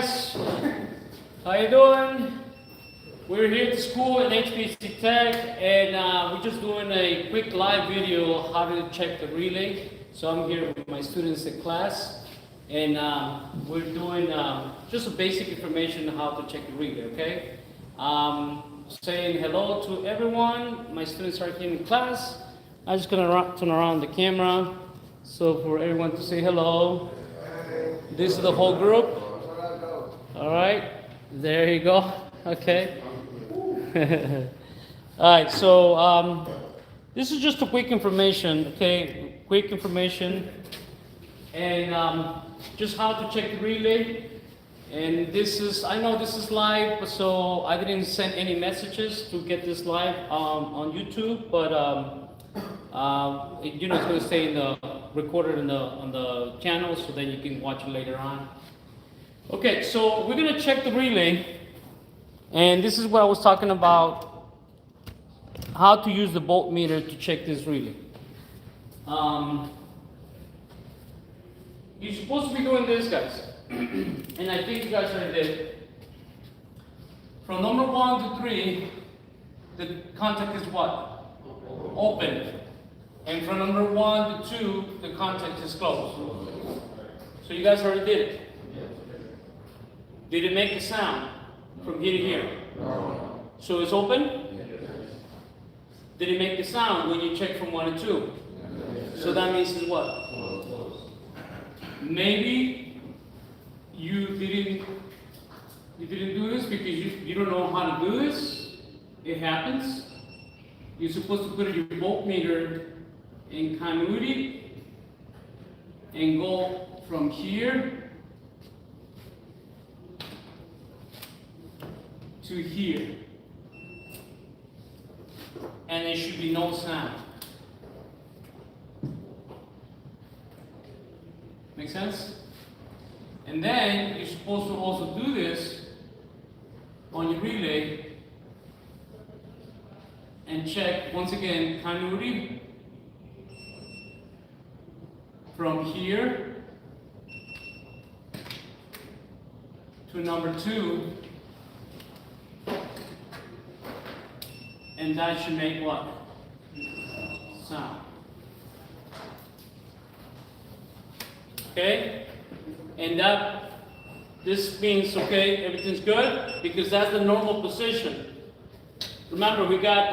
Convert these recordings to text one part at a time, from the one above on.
guys, how you doing? We're here at school at HBC Tech, and we're just doing a quick live video on how to check the relay. So I'm here with my students in class, and we're doing just a basic information on how to check the relay, okay? Saying hello to everyone. My students are here in class. I'm just gonna turn around the camera so for everyone to say hello. This is the whole group. All right, there you go. Okay. All right, so this is just a quick information, okay? Quick information, and just how to check the relay. And this is, I know this is live, so I didn't send any messages to get this live on YouTube, but you know, it's going to stay in the recorded on the channel, so then you can watch it later on. Okay, so we're going to check the relay, and this is what I was talking about, how to use the voltmeter to check this relay. You're supposed to be doing this, guys, and I think you guys already did. From number 1 to 3, the contact is what? Open. And from number 1 to 2, the contact is closed. So you guys already did it. Did it make a sound from here to here? So it's open? Did it make the sound when you check from 1 to 2? So that means it's what? Maybe you didn't do this because you don't know how to do this. It happens. You're supposed to put your voltmeter in continuity and go from here to here, and there should be no sound. Make sense? And then you're supposed to also do this on your relay and check once again continuity from here to number 2, and that should make what? Sound. Okay? And this means, okay, everything's good, because that's the normal position. Remember, we got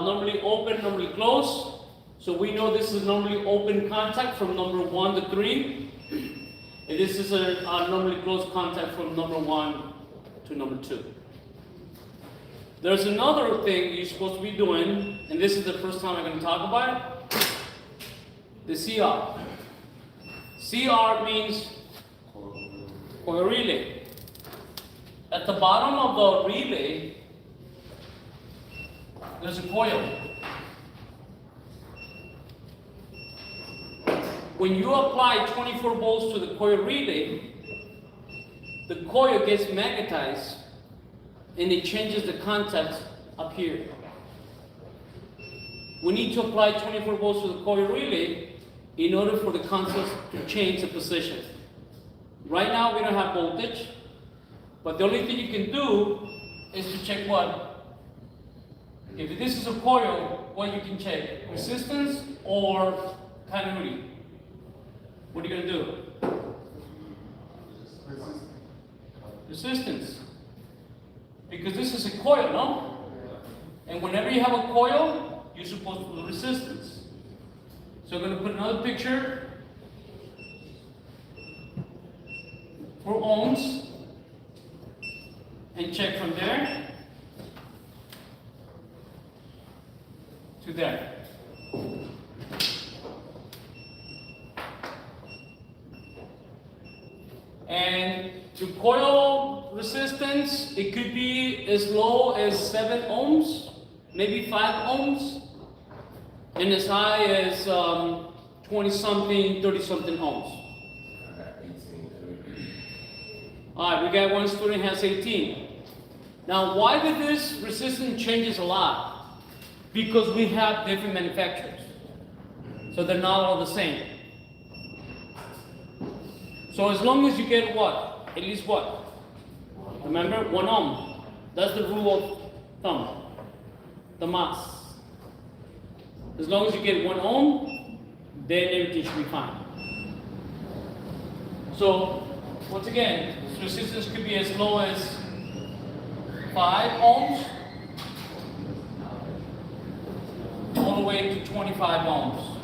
normally open, normally closed. So we know this is normally open contact from number 1 to 3. And this is a normally closed contact from number 1 to number 2. There's another thing you're supposed to be doing, and this is the first time I'm going to talk about it, the CR. CR means coil relay. At the bottom of the relay, there's a coil. When you apply 24 volts to the coil relay, the coil gets magnetized and it changes the contact up here. We need to apply 24 volts to the coil relay in order for the contact to change the position. Right now we don't have voltage, but the only thing you can do is to check what? If this is a coil, what you can check? Resistance or continuity? What are you going to do? Resistance. Because this is a coil, no? And whenever you have a coil, you're supposed to put resistance. So I'm going to put another picture for ohms and check from there to there. And the coil resistance, it could be as low as 7 ohms, maybe 5 ohms, and as high as 20-something, 30-something ohms. All right, we got one student has 18. Now, why did this resistance changes a lot? Because we have different manufacturers. So they're not all the same. So as long as you get what? At least what? Remember, 1 ohm. That's the rule of thumb. The mass. As long as you get 1 ohm, then everything should be fine. So, once again, this resistance could be as low as 5 ohms all the way to 25 ohms.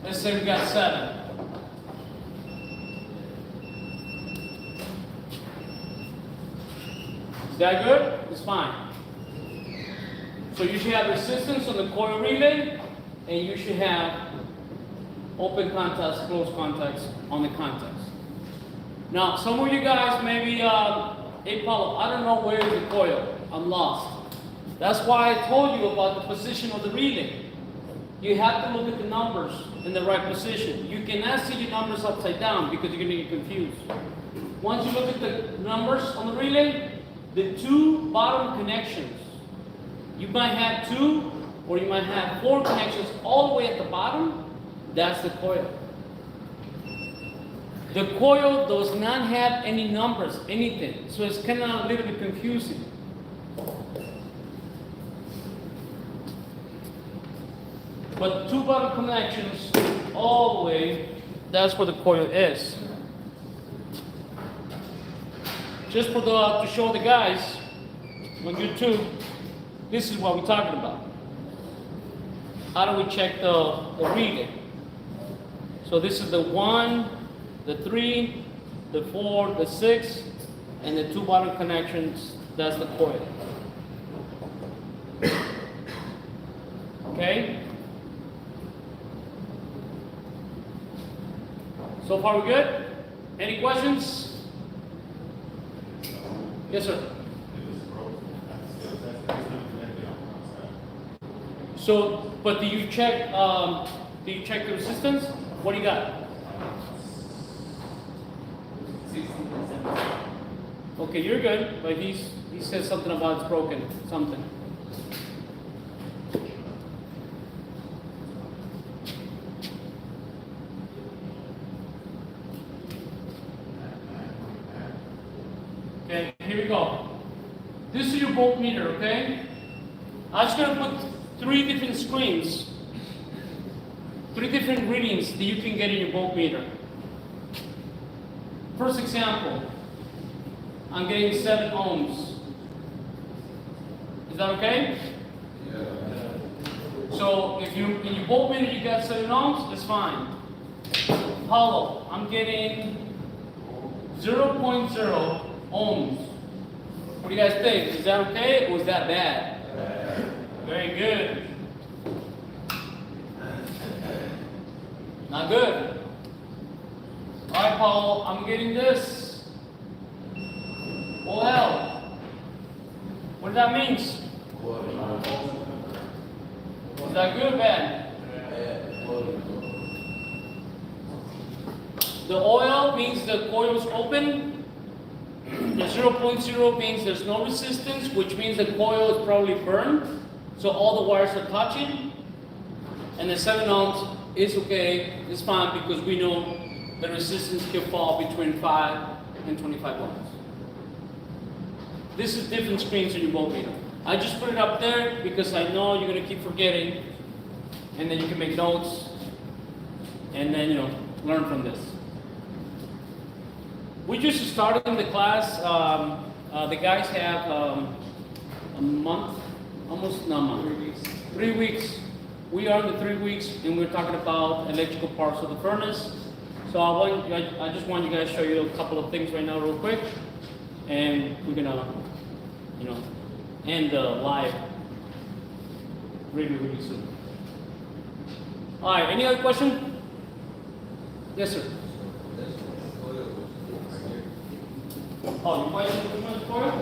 Let's say we got 7. Is that good? It's fine. So you should have resistance on the coil relay, and you should have open contacts, closed contacts on the contacts. Now, some of you guys maybe, hey Paulo, I don't know where is the coil. I'm lost. That's why I told you about the position of the relay. You have to look at the numbers in the right position. You cannot see your numbers upside down because you're going to get confused. Once you look at the numbers on the relay, the 2 bottom connections, you might have 2 or you might have 4 connections all the way at the bottom. That's the coil. The coil does not have any numbers, anything. So it's kind of a little bit confusing. But 2 bottom connections all the way, that's where the coil is. Just for to show the guys on YouTube, this is what we're talking about. How do we check the relay? So this is the 1, the 3, the 4, the 6, and the 2 bottom connections, that's the coil. Okay? So far we good? Any questions? Yes, sir. So, but do you check the resistance? What do you got? Okay, you're good, but he said something about it's broken, something. Okay, here we go. This is your voltmeter, okay? I'm just going to put 3 different screens, 3 different readings that you can get in your voltmeter. First example, I'm getting 7 ohms. Is that okay? Yeah. So if you in your voltmeter you got 7 ohms, that's fine. Hollow, I'm getting 0.0 ohms. What do you guys think? Is that okay or is that bad? Very good. Not good. All right, Paul, I'm getting this. OL. What does that mean? Is that good or bad? The OL means the coil is open. The 0.0 means there's no resistance, which means the coil is probably burned. So all the wires are touching. And the 7 ohms is okay, it's fine because we know the resistance can fall between 5 and 25 ohms. This is different screens in your voltmeter. I just put it up there because I know you're going to keep forgetting, and then you can make notes, and then learn from this. We just started in the class. The guys have a month, almost not a month, 3 weeks. We are in the 3 weeks, and we're talking about electrical parts of the furnace. So I just want you guys to show you a couple of things right now, real quick, and we're gonna, end the live really, really soon. All right. Any other question? Yes, sir. Oh, you question too much for it?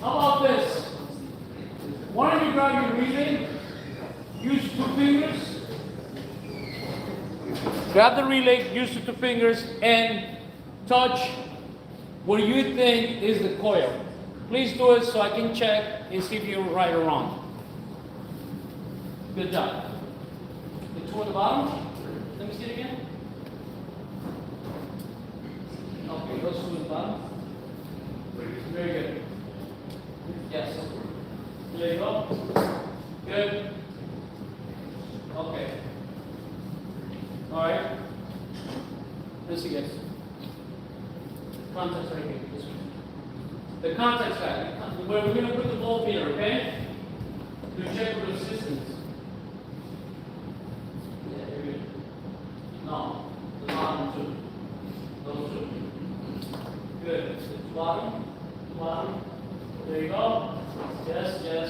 How about this? Why don't you grab your relay, use 2 fingers, grab the relay, use the 2 fingers, and touch what you think is the coil. Please do it so I can check and see if you're right or wrong. Good job. The 2 at the bottom. Let me see it again. Let's see, guys. Contacts right here. This one. The contacts guy. Where we're going to put the voltmeter, okay? To check for resistance. Yeah, there we go. No, the bottom two. Those two. Good. The bottom. Bottom. There you go. Yes, yes.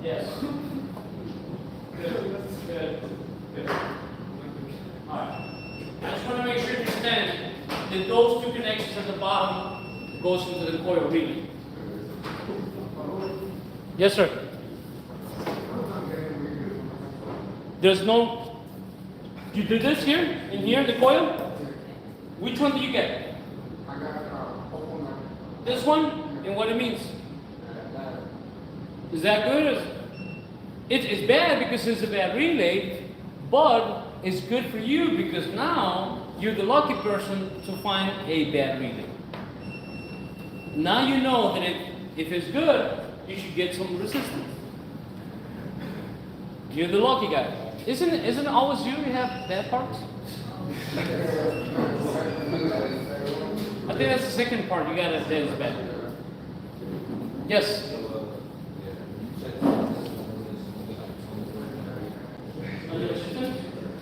Yes. Good. Good. Good. All right. I just want to make sure you understand that those two connections at the bottom goes into the coil relay. Yes, sir. There's no. You did this here in here the coil. Which one do you get? I got This one, and what it means. Is that good? It's bad because it's a bad relay, but it's good for you because now you're the lucky person to find a bad relay. Now you know that if it's good, you should get some resistance. You're the lucky guy. Isn't it always you who have bad parts? I think that's the second part you gotta say is bad. Yes.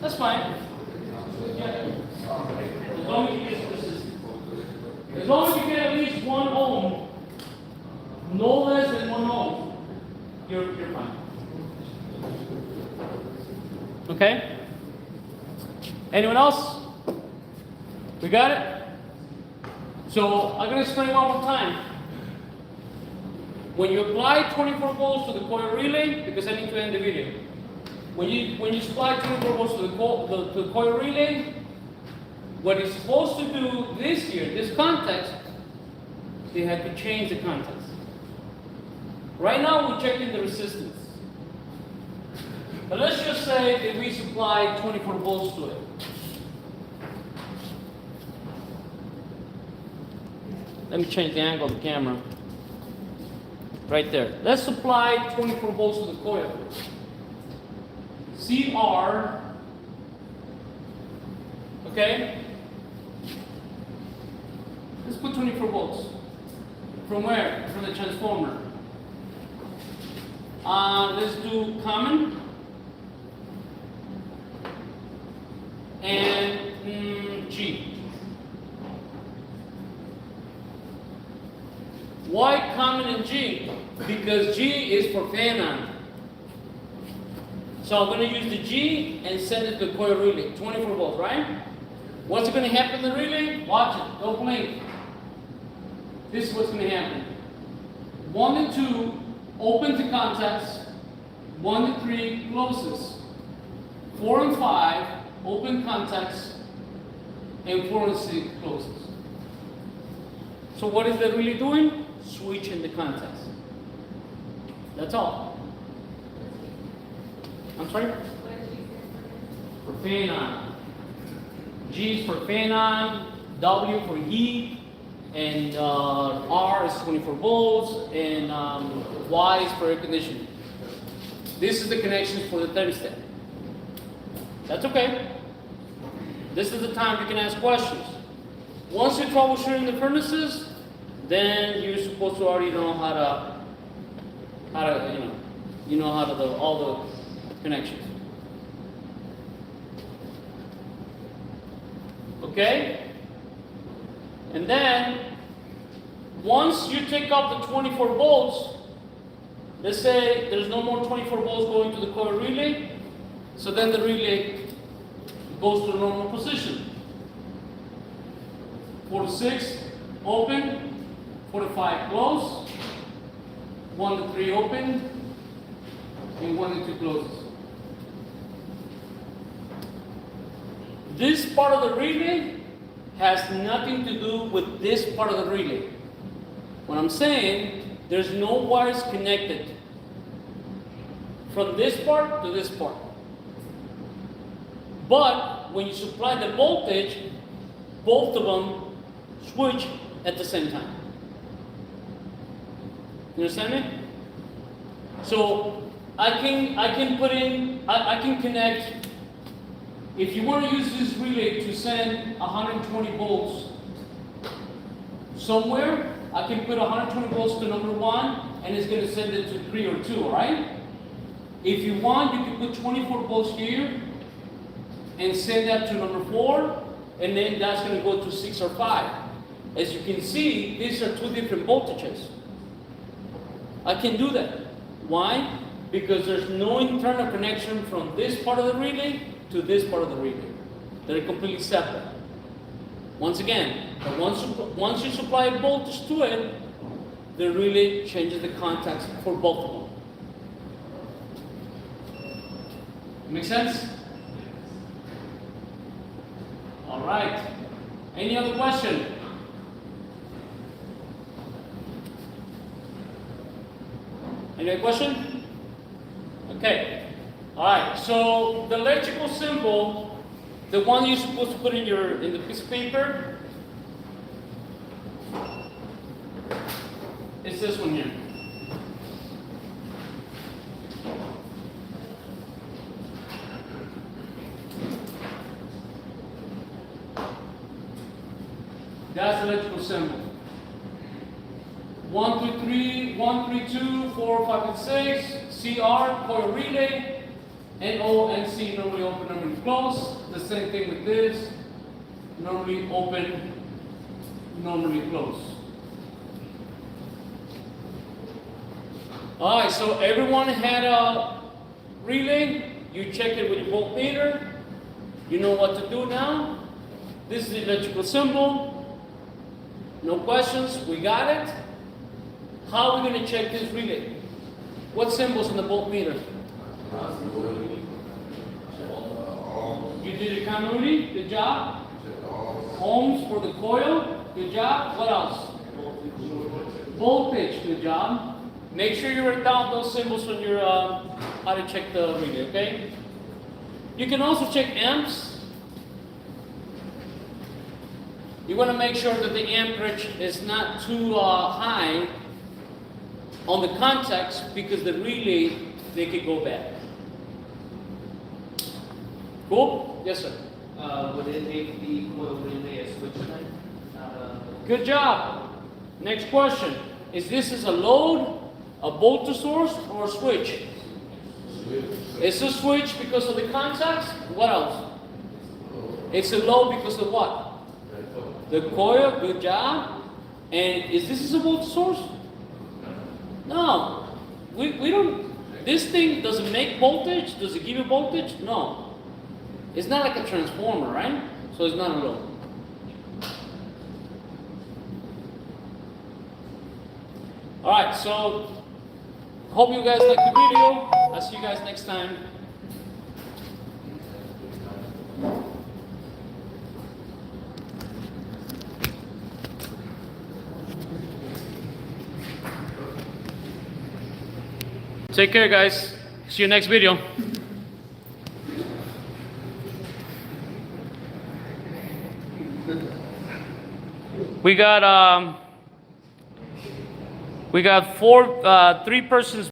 That's fine. Yeah. As long as you get resistance. As long as you get at least 1 ohm, no less than 1 ohm, you're fine. Okay? Anyone else? We got it? So I'm going to explain one more time. When you apply 24 volts to the coil relay, because I need to end the video. When you supply 24 volts to the coil relay, what it's supposed to do this here, this context, they had to change the context. Right now we're checking the resistance. But let's just say that we supply 24 volts to it. Let me change the angle of the camera. Right there. Let's supply 24 volts to the coil. CR, okay? Let's put 24 volts. From where? From the transformer. Let's do common. And G. Why common and G? Because G is for fan on. So I'm going to use the G and send it to the coil relay, 24 volts, right? What's going to happen in the relay? Watch it, don't blink. This is what's going to happen. 1 and 2 open to contacts, 1 to 3 closes. 4 and 5 open contacts, and 4 and 6 closes. So what is that really doing? Switching the contacts. That's all. I'm sorry? For fan on. G is for fan on, W for heat, and R is 24 volts, and Y is for air conditioning. This is the connections for the thermostat. That's okay. This is the time you can ask questions. Once you're troubleshooting the furnaces, then you're supposed to already know how to do all the connections. Okay? And then, once you take up the 24 volts, let's say there's no more 24 volts going to the coil relay, so then the relay goes to the normal position. 4 to 6, open, 4 to 5, close, 1 to 3, open, and 1 to 2 closes. This part of the relay has nothing to do with this part of the relay. What I'm saying, there's no wires connected from this part to this part. But when you supply the voltage, both of them switch at the same time. You understand me? So I can connect, If you want to use this relay to send 120 volts somewhere, I can put 120 volts to number 1 and it's going to send it to 3 or 2, alright? If you want, you can put 24 volts here and send that to number 4, and then that's going to go to 6 or 5. As you can see, these are 2 different voltages. I can do that. Why? Because there's no internal connection from this part of the relay to this part of the relay. They're completely separate. Once again, but once you supply voltage to it, the relay changes the contacts for both of them. Make sense? All right. Any other question? Any other question? Okay. All right. So the electrical symbol, the one you're supposed to put in the piece of paper, is this one here. That's the electrical symbol. 1, 2, 3, 1, 3, 2, 4, 5, and 6. CR, coil relay. NO and C normally open, normally close. The same thing with this. Normally open, normally close. Alright, so everyone had a relay. You check it with your voltmeter. You know what to do now. This is the electrical symbol. No questions, we got it. How are we going to check this relay? What symbols in the voltmeter? You did your continuity, good job. Ohms for the coil, good job. What else? Voltage, good job. Make sure you write down those symbols when you're how to check the relay, okay? You can also check amps. You want to make sure that the amperage is not too high on the contacts because the relay, they could go bad. Cool? Yes, sir. Would it make the coil relay a switch then? Good job. Next question. Is this a load, a voltage source, or a switch? It's a switch because of the contacts. What else? It's a load because of what? The coil, good job. And is this a voltage source? No. We don't, this thing doesn't make voltage? Does it give you voltage? No. It's not like a transformer, right? So it's not a load. Alright, so hope you guys like the video. I'll see you guys next time. Take care, guys. See you next video. We got 3 persons